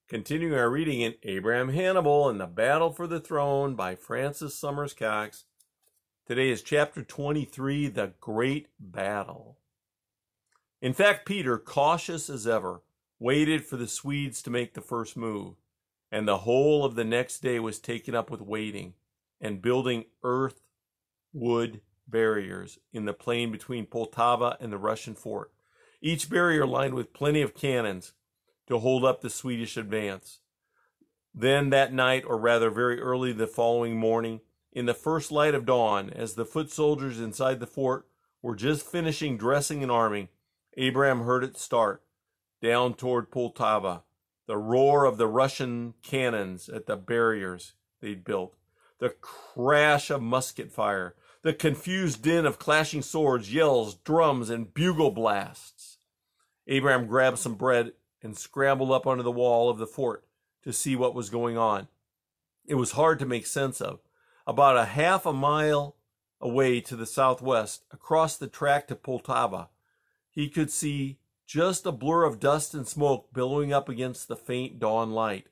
Continuing our reading in Abraham Hannibal and the Battle for the Throne by Francis Summers Cox. Today is chapter 23, The Great Battle. In fact, Peter, cautious as ever, waited for the Swedes to make the first move, and the whole of the next day was taken up with waiting and building wood barriers in the plain between Poltava and the Russian fort, each barrier lined with plenty of cannons to hold up the Swedish advance. Then that night, or rather very early the following morning, in the first light of dawn, as the foot soldiers inside the fort were just finishing dressing and arming, Abraham heard it start, down toward Poltava, the roar of the Russian cannons at the barriers they'd built, the crash of musket fire, the confused din of clashing swords, yells, drums, and bugle blasts. Abraham grabbed some bread and scrambled up onto the wall of the fort to see what was going on. It was hard to make sense of. About a half a mile away to the southwest, across the track to Poltava, he could see just a blur of dust and smoke billowing up against the faint dawn light.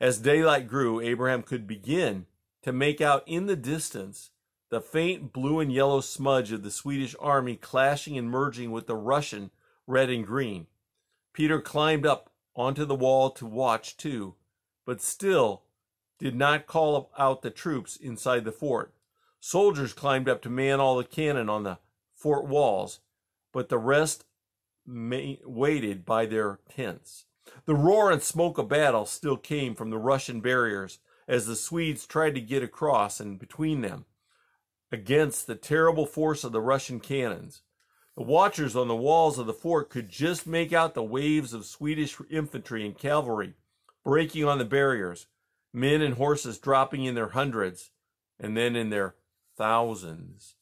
As daylight grew, Abraham could begin to make out in the distance the faint blue and yellow smudge of the Swedish army clashing and merging with the Russian red and green. Peter climbed up onto the wall to watch too, but still did not call out the troops inside the fort. Soldiers climbed up to man all the cannon on the fort walls, but the rest waited by their tents. The roar and smoke of battle still came from the Russian barriers as the Swedes tried to get across and between them against the terrible force of the Russian cannons. The watchers on the walls of the fort could just make out the waves of Swedish infantry and cavalry breaking on the barriers, men and horses dropping in their hundreds and then in their thousands.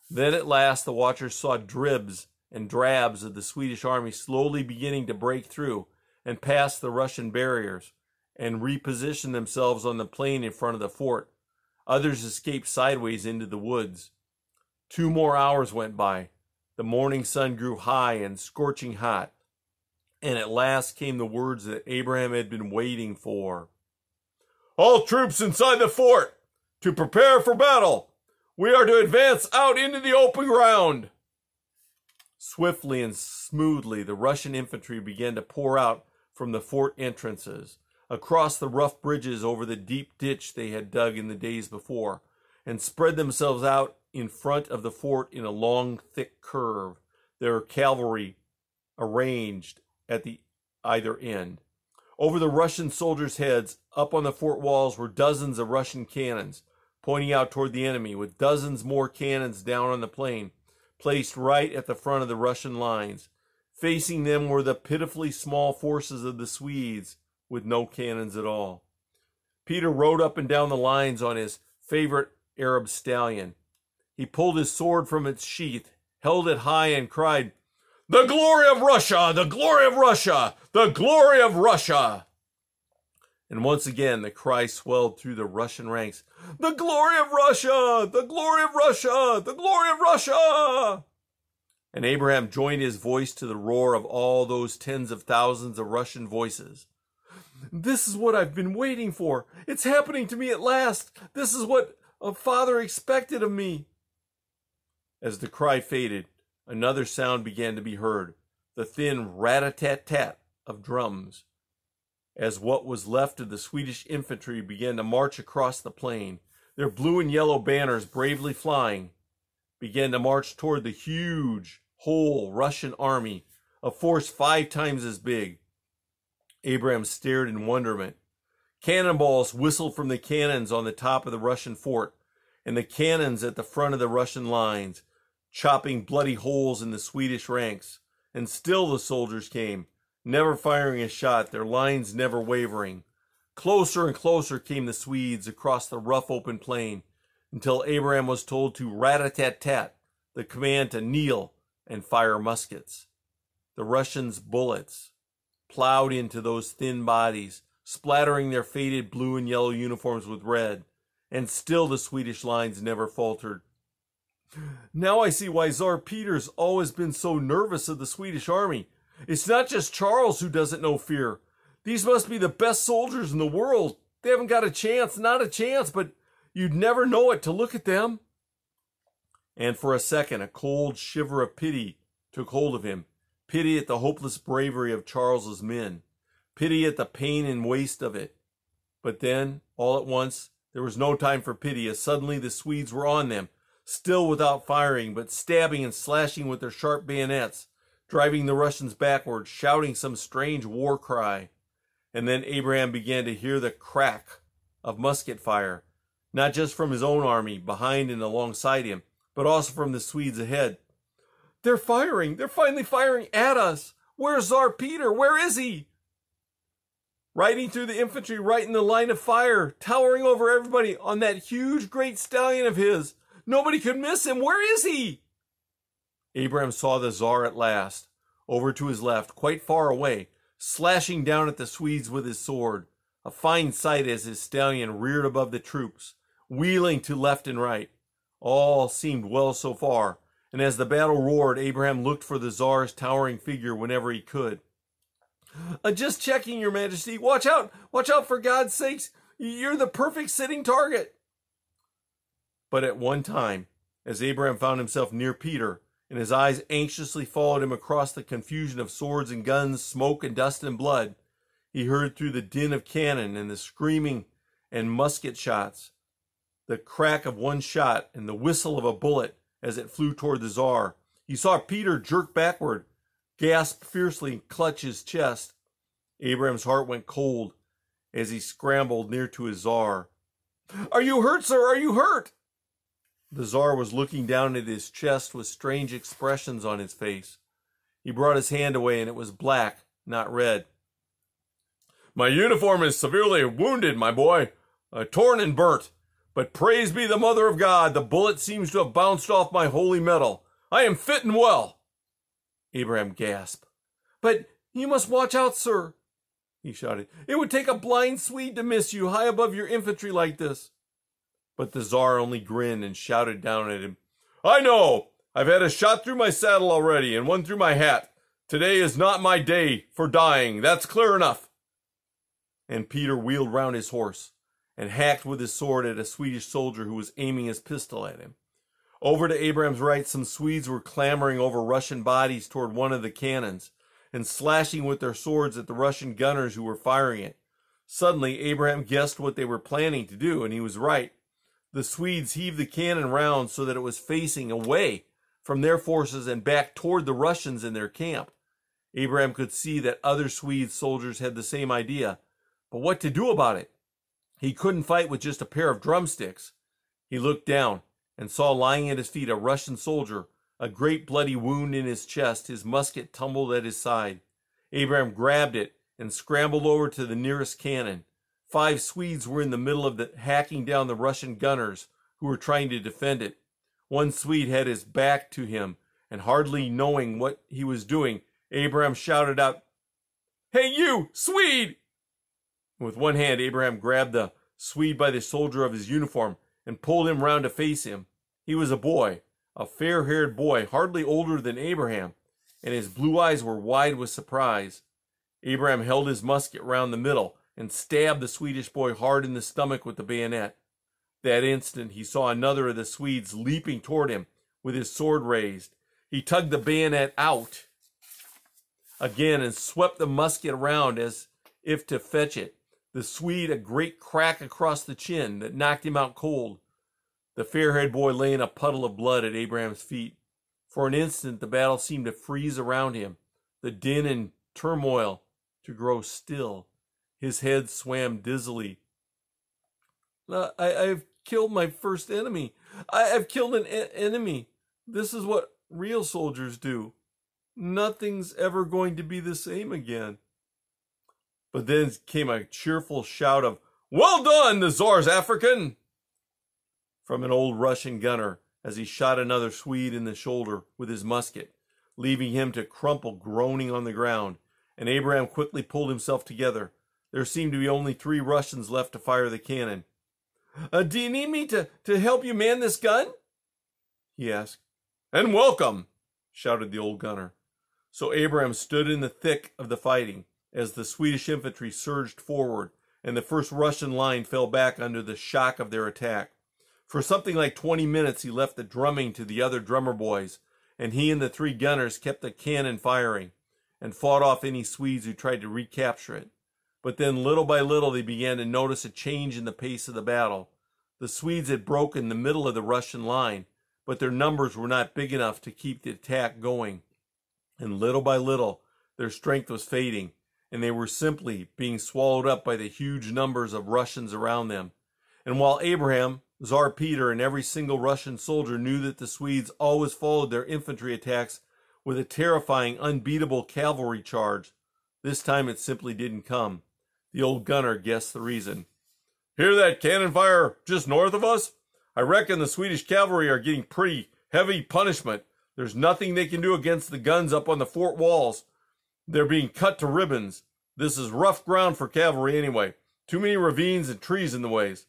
Then at last the watchers saw dribs and drabs of the Swedish army slowly beginning to break through and pass the Russian barriers and reposition themselves on the plain in front of the fort. Others escaped sideways into the woods. 2 more hours went by. The morning sun grew high and scorching hot, and at last came the words that Abraham had been waiting for. "All troops inside the fort, to prepare for battle. We are to advance out into the open ground." Swiftly and smoothly, the Russian infantry began to pour out from the fort entrances, across the rough bridges over the deep ditch they had dug in the days before, and spread themselves out in front of the fort in a long, thick curve, their cavalry arranged at the either end. Over the Russian soldiers' heads, up on the fort walls, were dozens of Russian cannons, pointing out toward the enemy, with dozens more cannons down on the plain, placed right at the front of the Russian lines. Facing them were the pitifully small forces of the Swedes, with no cannons at all. Peter rode up and down the lines on his favorite Arab stallion. He pulled his sword from its sheath, held it high, and cried, "The glory of Russia! The glory of Russia! The glory of Russia!" And once again the cry swelled through the Russian ranks, "The glory of Russia! The glory of Russia! The glory of Russia!" And Abraham joined his voice to the roar of all those tens of thousands of Russian voices. "This is what I've been waiting for. It's happening to me at last. This is what a father expected of me." As the cry faded, another sound began to be heard, the thin rat-a-tat-tat of drums, as what was left of the Swedish infantry began to march across the plain, their blue and yellow banners bravely flying, began to march toward the huge, whole Russian army, a force 5 times as big. Abraham stared in wonderment. Cannonballs whistled from the cannons on the top of the Russian fort, and the cannons at the front of the Russian lines, chopping bloody holes in the Swedish ranks. And still the soldiers came, never firing a shot, their lines never wavering. Closer and closer came the Swedes across the rough open plain, until Abraham was told to rat-a-tat-tat, the command to kneel and fire muskets. The Russians' bullets plowed into those thin bodies, splattering their faded blue and yellow uniforms with red, and still the Swedish lines never faltered. "Now I see why Tsar Peter's always been so nervous of the Swedish army. It's not just Charles who doesn't know fear. These must be the best soldiers in the world. They haven't got a chance, not a chance, but you'd never know it to look at them." And for a second, a cold shiver of pity took hold of him. Pity at the hopeless bravery of Charles's men. Pity at the pain and waste of it. But then, all at once, there was no time for pity, as suddenly the Swedes were on them, still without firing, but stabbing and slashing with their sharp bayonets, driving the Russians backward, shouting some strange war cry. And then Abraham began to hear the crack of musket fire, not just from his own army behind and alongside him, but also from the Swedes ahead. "They're firing! They're finally firing at us! Where's Tsar Peter? Where is he?" Riding through the infantry right in the line of fire, towering over everybody on that huge great stallion of his. Nobody could miss him. Where is he? Abraham saw the Tsar at last, over to his left, quite far away, slashing down at the Swedes with his sword. A fine sight as his stallion reared above the troops, wheeling to left and right. All seemed well so far, and as the battle roared, Abraham looked for the Tsar's towering figure whenever he could. "Just checking, Your Majesty. Watch out for God's sakes. You're the perfect sitting target." But at one time, as Abraham found himself near Peter, and his eyes anxiously followed him across the confusion of swords and guns, smoke and dust and blood, he heard through the din of cannon and the screaming and musket shots, the crack of one shot and the whistle of a bullet as it flew toward the Tsar. He saw Peter jerk backward, gasp fiercely, and clutch his chest. Abraham's heart went cold as he scrambled near to his Tsar. "Are you hurt, sir? Are you hurt?" The Tsar was looking down at his chest with strange expressions on his face. He brought his hand away, and it was black, not red. "My uniform is severely wounded, my boy, torn and burnt. But praise be the Mother of God, the bullet seems to have bounced off my holy metal. I am fit and well." Abraham gasped. "But you must watch out, sir," he shouted. "It would take a blind Swede to miss you high above your infantry like this." But the Tsar only grinned and shouted down at him, "I know! I've had a shot through my saddle already and one through my hat. Today is not my day for dying. That's clear enough." And Peter wheeled round his horse and hacked with his sword at a Swedish soldier who was aiming his pistol at him. Over to Abraham's right, some Swedes were clambering over Russian bodies toward one of the cannons and slashing with their swords at the Russian gunners who were firing it. Suddenly, Abraham guessed what they were planning to do, and he was right. The Swedes heaved the cannon round so that it was facing away from their forces and back toward the Russians in their camp. Abraham could see that other Swede soldiers had the same idea, but what to do about it? He couldn't fight with just a pair of drumsticks. He looked down and saw lying at his feet a Russian soldier, a great bloody wound in his chest, his musket tumbled at his side. Abraham grabbed it and scrambled over to the nearest cannon. 5 Swedes were in the middle of hacking down the Russian gunners who were trying to defend it. One Swede had his back to him, and hardly knowing what he was doing, Abraham shouted out, "Hey you, Swede!" With one hand, Abraham grabbed the Swede by the shoulder of his uniform and pulled him round to face him. He was a boy, a fair-haired boy, hardly older than Abraham, and his blue eyes were wide with surprise. Abraham held his musket round the middle and stabbed the Swedish boy hard in the stomach with the bayonet. That instant, he saw another of the Swedes leaping toward him with his sword raised. He tugged the bayonet out again and swept the musket around as if to fetch it. The Swede a great crack across the chin that knocked him out cold. The fair-haired boy lay in a puddle of blood at Abraham's feet. For an instant, the battle seemed to freeze around him, the din and turmoil to grow still. His head swam dizzily. I've killed my first enemy. I've killed an enemy. This is what real soldiers do. Nothing's ever going to be the same again." But then came a cheerful shout of, "Well done, the Tsar's African!" from an old Russian gunner as he shot another Swede in the shoulder with his musket, leaving him to crumple groaning on the ground, and Abraham quickly pulled himself together. There seemed to be only 3 Russians left to fire the cannon. "Do you need me to help you man this gun?" he asked. "And welcome," shouted the old gunner. So Abraham stood in the thick of the fighting, as the Swedish infantry surged forward and the first Russian line fell back under the shock of their attack. For something like 20 minutes, he left the drumming to the other drummer boys, and he and the 3 gunners kept the cannon firing and fought off any Swedes who tried to recapture it. But then, little by little, they began to notice a change in the pace of the battle. The Swedes had broken the middle of the Russian line, but their numbers were not big enough to keep the attack going. And little by little, their strength was fading, and they were simply being swallowed up by the huge numbers of Russians around them. And while Abraham, Tsar Peter, and every single Russian soldier knew that the Swedes always followed their infantry attacks with a terrifying, unbeatable cavalry charge, this time it simply didn't come. The old gunner guessed the reason. "Hear that cannon fire just north of us? I reckon the Swedish cavalry are getting pretty heavy punishment. There's nothing they can do against the guns up on the fort walls. They're being cut to ribbons. This is rough ground for cavalry anyway. Too many ravines and trees in the ways."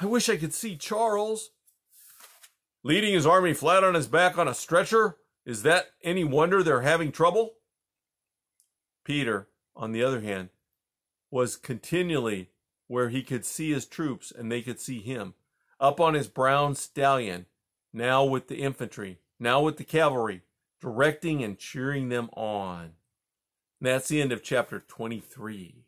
"I wish I could see Charles." "Leading his army flat on his back on a stretcher? Is that any wonder they're having trouble?" Peter, on the other hand, was continually where he could see his troops and they could see him, up on his brown stallion, now with the infantry, now with the cavalry, directing and cheering them on. And that's the end of chapter 23.